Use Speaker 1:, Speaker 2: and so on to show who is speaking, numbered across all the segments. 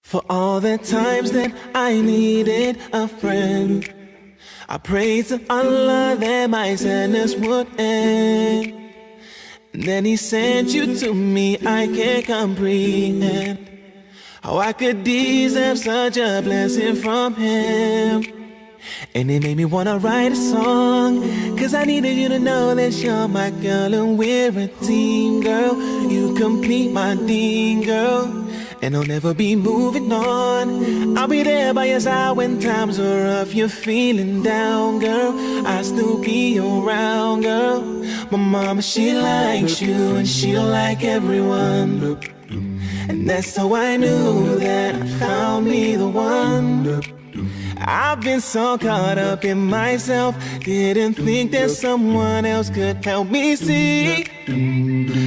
Speaker 1: For all the times that I needed a friend, I prayed to Allah that my sadness would end. And then He sent you to me, I can't comprehend how I could deserve such a blessing from Him. And it made me wanna write a song, cause I needed you to know that you're my girl and we're a team, girl. You complete my dream, girl. And I'll never be moving on. I'll be there by your side when times are rough. You're feeling down, girl, I'll still be around, girl. My mama, she likes you and she don't like everyone. And that's how I knew that I found me the one. I've been so caught up in myself, didn't think that someone else could help me see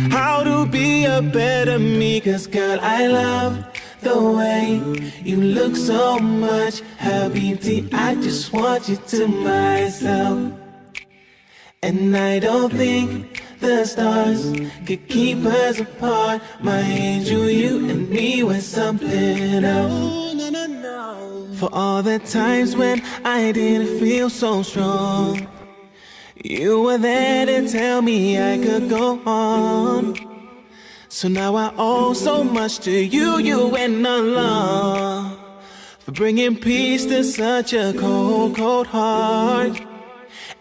Speaker 1: how to be a better me. Cause girl, I love the way you look so much, Habibti, I just want you to myself. And I don't think the stars could keep us apart. My angel, you and me were something else. For all the times when I didn't feel so strong, you were there to tell me I could go on. So now I owe so much to you, you and Allah, for bringing peace to such a cold, cold heart.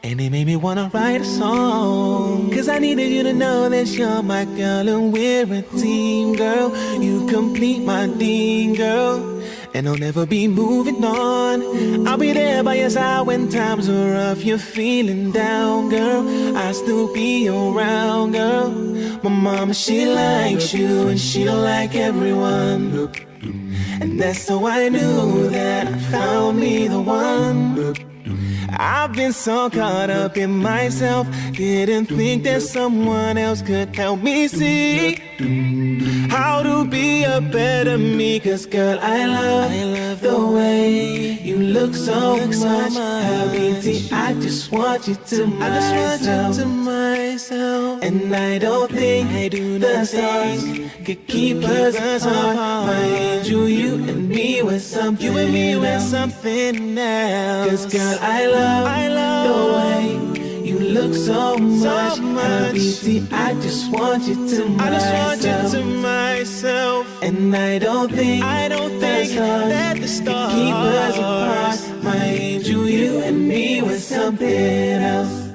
Speaker 1: And it made me wanna write a song, cause I needed you to know that you're my girl and we're a team, girl. You complete my dream, girl. And I'll never be moving on. I'll be there by your side when times are rough. You're feeling down, girl, I'll still be around, girl. My mama, she likes you and she don't like everyone. And that's how I knew that I found me the one. I've been so caught up in myself, didn't think that someone else could help me see how to be a better me. Cause girl, I love the way you look so much, Habibti, I just want you to myself. And I don't think the stars could keep us apart. My angel, you and me were something else. Cause girl, I love the way you look so much, Habibti, I just want you to myself. And I don't think that the stars could keep us apart. My angel, you and me were something else.